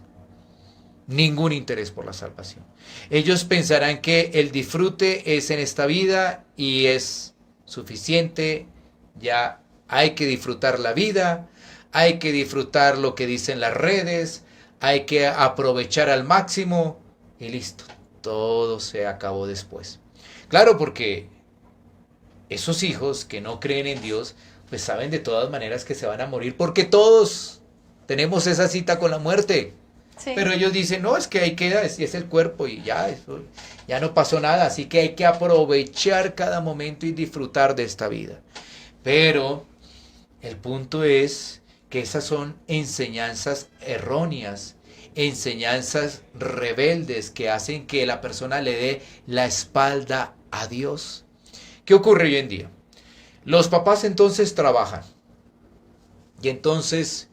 Ningún interés por la salvación. Ellos pensarán que el disfrute es en esta vida y es suficiente. Ya hay que disfrutar la vida, hay que disfrutar lo que dicen las redes, hay que aprovechar al máximo y listo. Todo se acabó después. Claro, porque esos hijos que no creen en Dios, pues saben de todas maneras que se van a morir, porque todos tenemos esa cita con la muerte. Sí. Pero ellos dicen, no, es que ahí queda, es el cuerpo y ya, eso, ya no pasó nada, así que hay que aprovechar cada momento y disfrutar de esta vida. Pero el punto es que esas son enseñanzas erróneas, enseñanzas rebeldes que hacen que la persona le dé la espalda a Dios. ¿Qué ocurre hoy en día? Los papás entonces trabajan. Y entonces,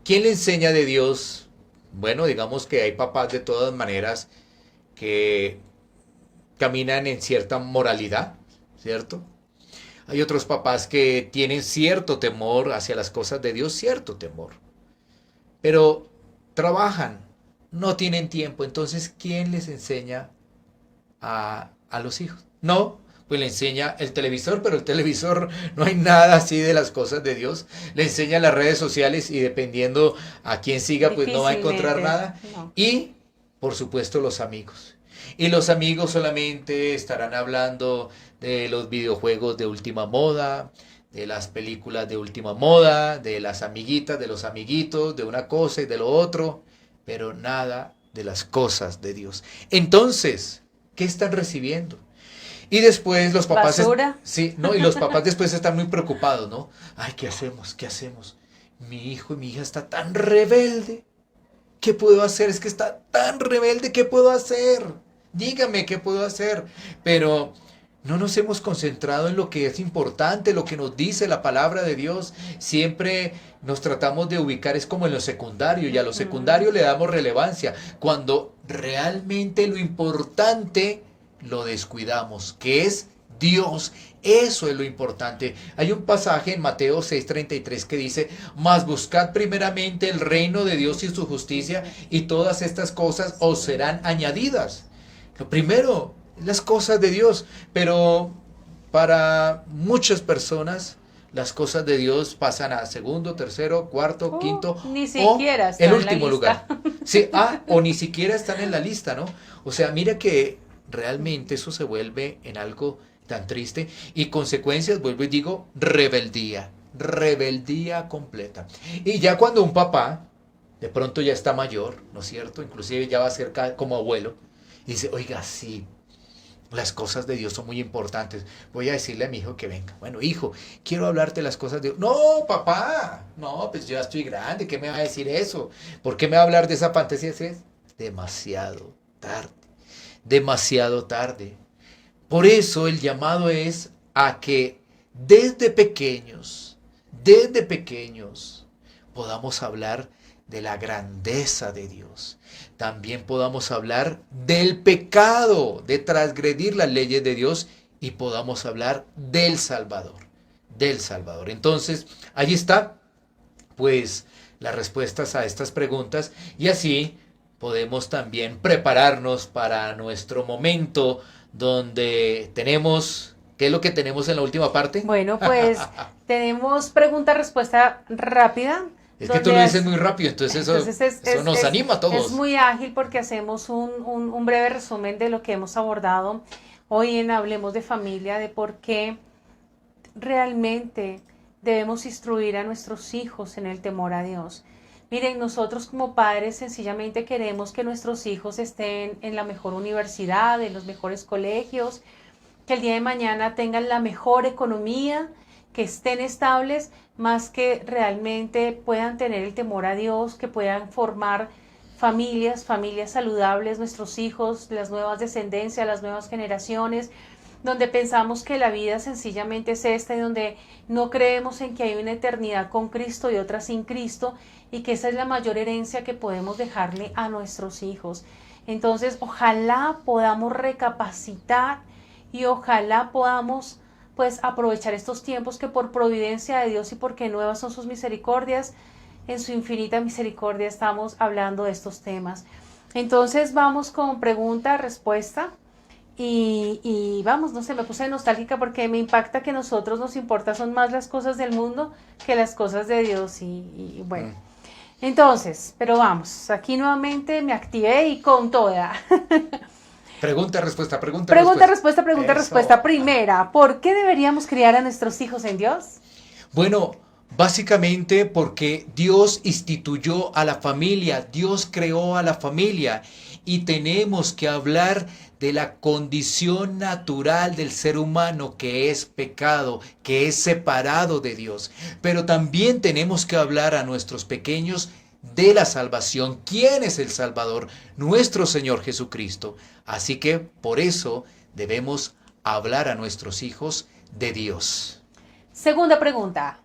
¿quién le enseña de Dios? Bueno, digamos que hay papás de todas maneras que caminan en cierta moralidad, ¿cierto? Hay otros papás que tienen cierto temor hacia las cosas de Dios, cierto temor. Pero trabajan, no tienen tiempo. Entonces, ¿quién les enseña a los hijos? No, pues le enseña el televisor, pero el televisor no hay nada así de las cosas de Dios. Le enseña las redes sociales y dependiendo a quién siga, pues no va a encontrar nada. No. Y, por supuesto, los amigos. Y los amigos solamente estarán hablando de los videojuegos de última moda, de las películas de última moda, de las amiguitas, de los amiguitos, de una cosa y de lo otro, pero nada de las cosas de Dios. Entonces, ¿qué están recibiendo? Y después los papás... ¿Basura? Sí, no, y los papás después están muy preocupados, ¿no? Ay, ¿qué hacemos? ¿Qué hacemos? Mi hijo y mi hija está tan rebelde. ¿Qué puedo hacer? Es que está tan rebelde. ¿Qué puedo hacer? Dígame qué puedo hacer. Pero no nos hemos concentrado en lo que es importante, lo que nos dice la palabra de Dios. Siempre nos tratamos de ubicar, es como en lo secundario, y a lo secundario le damos relevancia, cuando realmente lo importante lo descuidamos, que es Dios. Eso es lo importante. Hay un pasaje en Mateo 6:33 que dice: mas buscad primeramente el reino de Dios y su justicia, y todas estas cosas os serán añadidas. Lo primero, las cosas de Dios. Pero para muchas personas, las cosas de Dios pasan a segundo, tercero, cuarto, quinto, ni siquiera o el último lugar. Sí, o ni siquiera están en la lista, ¿no? O sea, mira que realmente eso se vuelve en algo tan triste, y consecuencias, vuelvo y digo, rebeldía completa. Y ya cuando un papá de pronto ya está mayor, ¿no es cierto? Inclusive ya va a ser como abuelo, y dice: oiga, sí, las cosas de Dios son muy importantes. Voy a decirle a mi hijo que venga. Bueno, hijo, quiero hablarte de las cosas de Dios. No, papá, no, pues yo ya estoy grande, ¿qué me va a decir eso? ¿Por qué me va a hablar de esa fantasía? Es demasiado tarde, demasiado tarde. Por eso el llamado es a que desde pequeños, podamos hablar de la grandeza de Dios. También podamos hablar del pecado, de transgredir las leyes de Dios, y podamos hablar del Salvador, del Salvador. Entonces, ahí está, pues, las respuestas a estas preguntas, y así podemos también prepararnos para nuestro momento donde tenemos... ¿Qué es lo que tenemos en la última parte? Bueno, pues tenemos pregunta-respuesta rápida. Es que tú lo dices muy rápido, entonces eso nos anima a todos. Es muy ágil porque hacemos un breve resumen de lo que hemos abordado hoy en Hablemos de Familia, de por qué realmente debemos instruir a nuestros hijos en el temor a Dios. Miren, nosotros como padres sencillamente queremos que nuestros hijos estén en la mejor universidad, en los mejores colegios, que el día de mañana tengan la mejor economía, que estén estables, más que realmente puedan tener el temor a Dios, que puedan formar familias saludables, nuestros hijos, las nuevas descendencias, las nuevas generaciones, donde pensamos que la vida sencillamente es esta y donde no creemos en que hay una eternidad con Cristo y otra sin Cristo, y que esa es la mayor herencia que podemos dejarle a nuestros hijos. Entonces, ojalá podamos recapacitar y ojalá podamos pues aprovechar estos tiempos que por providencia de Dios y porque nuevas son sus misericordias, en su infinita misericordia estamos hablando de estos temas. Entonces vamos con pregunta, respuesta y vamos, no sé, me puse nostálgica porque me impacta que a nosotros nos importa son más las cosas del mundo que las cosas de Dios y bueno. Entonces, pero vamos, aquí nuevamente me activé y con toda. Pregunta, respuesta. Respuesta. Primera, ¿por qué deberíamos criar a nuestros hijos en Dios? Bueno, básicamente porque Dios instituyó a la familia, Dios creó a la familia, y tenemos que hablar de la condición natural del ser humano, que es pecado, que es separado de Dios. Pero también tenemos que hablar a nuestros pequeños de la salvación. ¿Quién es el Salvador? Nuestro Señor Jesucristo. Así que por eso debemos hablar a nuestros hijos de Dios. Segunda pregunta.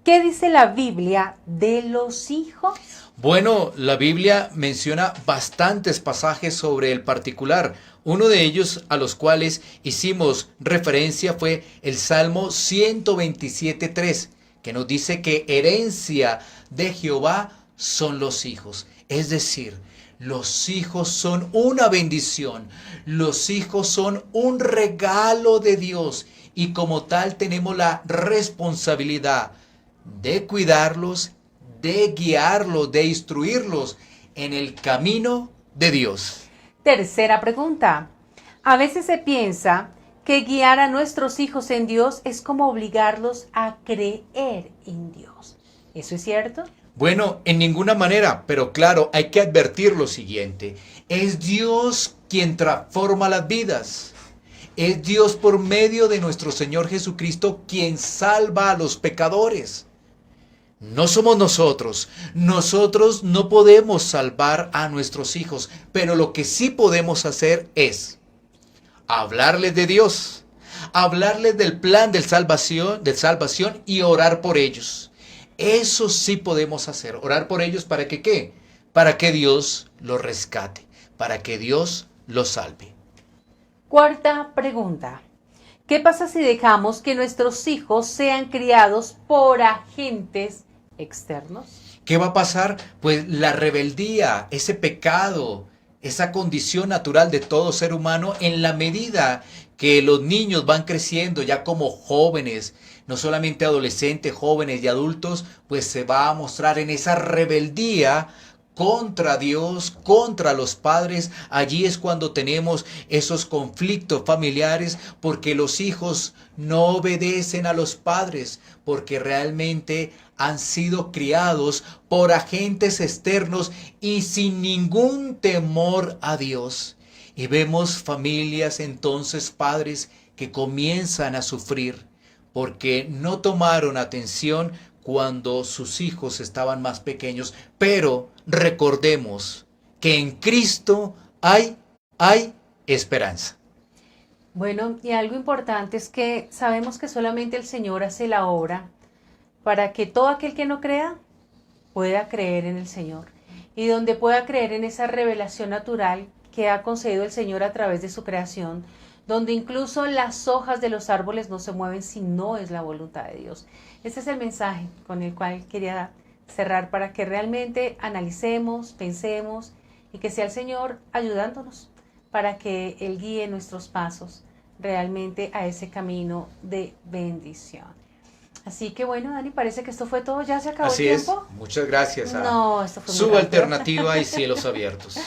¿Qué dice la Biblia de los hijos? Bueno, la Biblia menciona bastantes pasajes sobre el particular. Uno de ellos a los cuales hicimos referencia fue el Salmo 127:3, que nos dice que herencia de Jehová son los hijos. Es decir, los hijos son una bendición. Los hijos son un regalo de Dios. Y como tal tenemos la responsabilidad de cuidarlos, de guiarlos, de instruirlos en el camino de Dios. Tercera pregunta. A veces se piensa que guiar a nuestros hijos en Dios es como obligarlos a creer en Dios. ¿Eso es cierto? Bueno, en ninguna manera, pero claro, hay que advertir lo siguiente. Es Dios quien transforma las vidas. Es Dios por medio de nuestro Señor Jesucristo quien salva a los pecadores. No somos nosotros. Nosotros no podemos salvar a nuestros hijos, pero lo que sí podemos hacer es hablarles de Dios, hablarles del plan de salvación y orar por ellos. Eso sí podemos hacer, orar por ellos para que ¿qué? Para que Dios los rescate, para que Dios los salve. Cuarta pregunta. ¿Qué pasa si dejamos que nuestros hijos sean criados por agentes externos? ¿Qué va a pasar? Pues la rebeldía, ese pecado, esa condición natural de todo ser humano, en la medida que los niños van creciendo ya como jóvenes, no solamente adolescentes, jóvenes y adultos, pues se va a mostrar en esa rebeldía contra Dios, contra los padres. Allí es cuando tenemos esos conflictos familiares, porque los hijos no obedecen a los padres, porque realmente han sido criados por agentes externos y sin ningún temor a Dios. Y vemos familias entonces, padres, que comienzan a sufrir porque no tomaron atención cuando sus hijos estaban más pequeños. Pero recordemos que en Cristo hay esperanza. Bueno, y algo importante es que sabemos que solamente el Señor hace la obra para que todo aquel que no crea pueda creer en el Señor. Y donde pueda creer en esa revelación natural que ha concedido el Señor a través de su creación, donde incluso las hojas de los árboles no se mueven si no es la voluntad de Dios. Este es el mensaje con el cual quería cerrar, para que realmente analicemos, pensemos y que sea el Señor ayudándonos para que Él guíe nuestros pasos realmente a ese camino de bendición. Así que bueno, Dani, parece que esto fue todo. ¿Ya se acabó Así el tiempo? es. Muchas gracias a No, esto fue muy Suba rápido. Alternativa y Cielos Abiertos.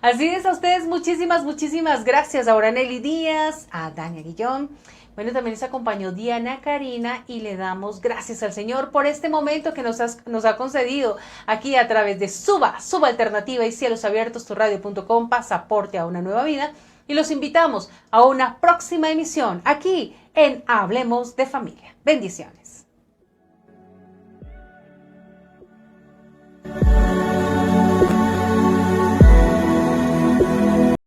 Así es, a ustedes muchísimas gracias. A Nelly Díaz, a Dania Guillón. Bueno, también les acompañó Diana Karina y le damos gracias al Señor por este momento que nos ha concedido aquí a través de Suba Alternativa y Cielos Abiertos, turradio.com, pasaporte a una nueva vida. Y los invitamos a una próxima emisión aquí en Hablemos de Familia. Bendiciones.